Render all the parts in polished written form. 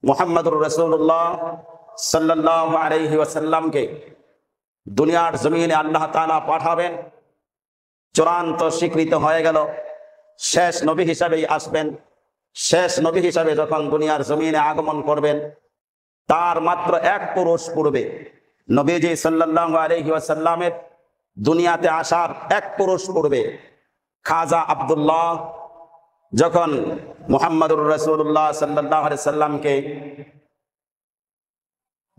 মুহাম্মদুর রাসূলুল্লাহ সাল্লাল্লাহু আলাইহি ওয়াসাল্লামকে দুনিয়ার জমিনে আল্লাহ তাআলা পাঠাবেন, চূড়ান্ত স্বীকৃত হয়ে গেল। শেষ নবী হিসাবেই আসবেন। শেষ নবী হিসাবে যখন দুনিয়ার জমিনে আগমন করবেন, তার মাত্র এক পুরুষ পূর্বে নবীজি সাল্লাল্লাহু আলাইহি ওয়াসাল্লামের দুনিয়াতে আসার এক পুরুষ পূর্বে খাজা আব্দুল্লাহ যখন মুহাম্মদুর রাসূলুল্লাহ সাল্লাল্লাহু আলাইহি সাল্লামকে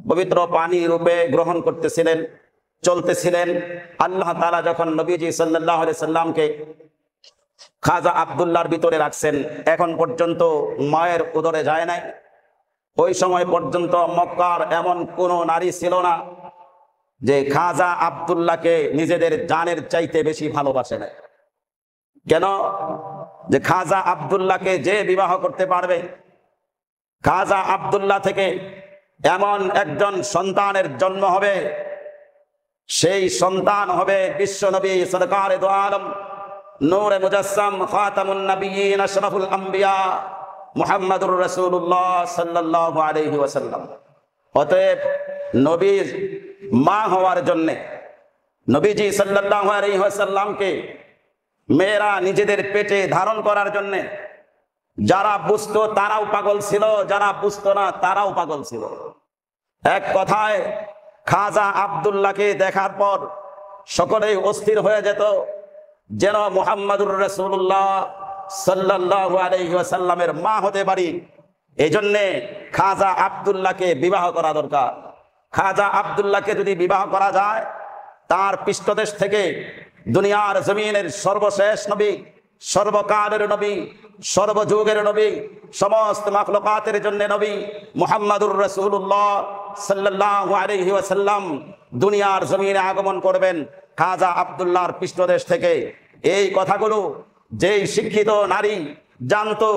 পবিত্র পানি রূপে গ্রহণ করতেছিলেন, চলতেছিলেন, আল্লাহ তাআলা যখন নবীজি সাল্লাল্লাহু আলাইহি সাল্লামকে খাজা আব্দুল্লাহর ভিতরে রাখছেন, এখন পর্যন্ত মায়ের উদরে যায় নাই। ওই সময় পর্যন্ত মক্কার এমন কোন নারী ছিল না যে খাজা আব্দুল্লাহকে নিজেদের জানের চাইতে বেশি ভালোবাসে না। কেন? যে খাজা আব্দুল্লাহকে যে বিবাহ করতে পারবে, খাজা আব্দুল্লাহ থেকে এমন একজন সন্তানের জন্ম হবে, সেই সন্তান হবে বিশ্বনবী সরকারে দো আলম নূরে মুজাসসাম খাতামুন নবিয়্যিন আশরাফুল আম্বিয়া মুহাম্মদুর রাসূলুল্লাহ সাল্লাল্লাহু আলাইহি ওয়াসাল্লাম। অতএব নবীর মা হওয়ার জন্য নবীজি সাল্লাল্লাহু আলাইহি ওয়াসাল্লামকে মেয়েরা নিজেদের পেটে ধারণ করার জন্য যারা বুঝতো তারাও পাগল ছিল, যারা বুঝতো না তারাও পাগল ছিল। এক কথায় খাজা আব্দুল্লাহকে দেখার পর সকলেই অস্থির হয়ে যেত, যেন মুহাম্মদুর রাসূলুল্লাহ সাল্লাল্লাহু আলাইহি ওয়াসাল্লামের মা হতে পারি। এই জন্যে খাজা আব্দুল্লাহকে বিবাহ করা দরকার। খাজা আব্দুল্লাহকে যদি বিবাহ করা যায়, তার পৃষ্ঠদেশ থেকে দুনিয়ার জমিনের সর্বশেষ নবী, সর্বকালের নবী, সর্বযুগের নবী, সমস্ত মাখলুকাতের জন্য নবী মুহাম্মদুর রাসূলুল্লাহ সাল্লাল্লাহু আলাইহি ওয়াসাল্লাম দুনিয়ার জমিনে আগমন করবেন খাজা আব্দুল্লাহর পৃষ্ঠদেশ থেকে। এই কথাগুলো যেই শিক্ষিত নারী জানতো,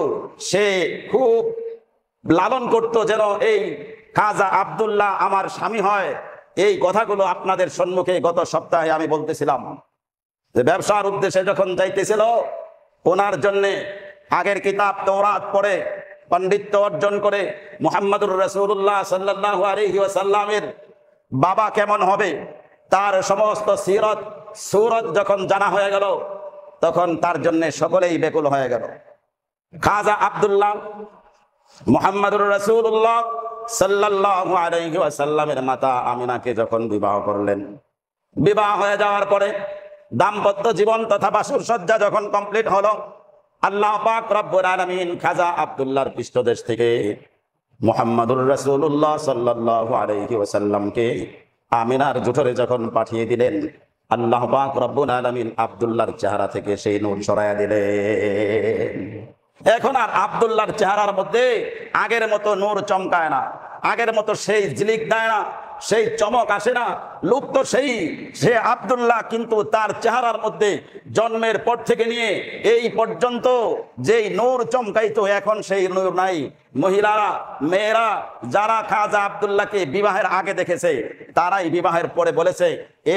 সে খুব লালন করত যেন এই খাজা আব্দুল্লাহ আমার স্বামী হয়। এই কথাগুলো আপনাদের সম্মুখে গত সপ্তাহে আমি বলতেছিলাম যে ব্যবসার উদ্দেশ্যে যখন যাইতেছিল, ওনার জন্যে আগের কিতাব তাওরাত পড়ে পণ্ডিত্য অর্জন করে মুহাম্মদুর রাসূলুল্লাহ সাল্লাল্লাহু আলাইহি ওয়াসাল্লামের বাবা কেমন হবে তার সমস্ত সিরত সুরত যখন জানা হয়ে গেল, তখন তার জন্য সকলেই ব্যাকুল হয়ে গেল। খাজা আব্দুল্লাহ মুহাম্মদুর রাসূলুল্লাহ সাল্লাল্লাহু আলাইহি ওয়াসাল্লামের মাতা আমিনাকে যখন বিবাহ করলেন, বিবাহ হয়ে যাওয়ার পরে দাম্পত্য জীবন তথা বাসর সজ্জা যখন কমপ্লিট হলো, আল্লাহ পাক রব্বুল আলামিন খাজা আব্দুল্লাহর পৃষ্ঠদেশ থেকে মুহাম্মদুর রাসূলুল্লাহ সাল্লাল্লাহু আলাইহি ওয়াসাল্লামকে আমিনার জঠরে যখন পাঠিয়ে দিলেন, আল্লাহ পাক রব্বুল আলামিন আব্দুল্লাহর চেহারা থেকে সেই নূর সরাইয়া দিলেন। এখন আর আব্দুল্লাহর চেহারার মধ্যে আগের মতো নূর চমকায় না, আগের মতো সেই ঝিলিক দেয় না, সেই চমক আসে না। লোক তো সে আব্দুল্লাহ, কিন্তু তার চেহারার মধ্যে জন্মের পর থেকে নিয়ে এই পর্যন্ত যেই নূর চমকাইতো, এখন সেই নূর নাই। মহিলারা, মেয়েরা যারা খাজা আব্দুল্লাহকে বিবাহের আগে দেখেছে, তারাই বিবাহের পরে বলেছে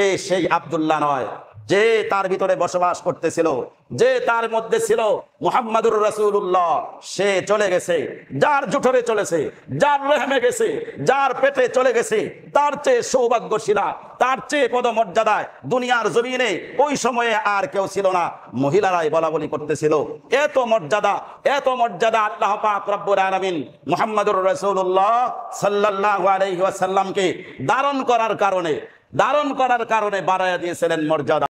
এ সেই আব্দুল্লাহ নয়, যে তার ভিতরে বসবাস করতেছিল, যে তার মধ্যে ছিল মুহাম্মদুর রাসূলুল্লাহ, সে চলে গেছে, যার জঠরে চলেছে, যার রহমে গেছে, যার পেটে চলে গেছে, তার চেয়ে সৌভাগ্যশীলা, তার চেয়ে পদমর্যাদায় দুনিয়ার জমিনে ওই সময়ে আর কেউ ছিল না। মহিলারাই বলা বলি করতেছিল, এত মর্যাদা আল্লাহ পাক রব্বুল আলামিন মুহাম্মদুর রাসূলুল্লাহ সাল্লাল্লাহু আলাইহি ওয়াসাল্লামকে ধারণ করার কারণে বাড়াইয়া দিয়েছিলেন মর্যাদা।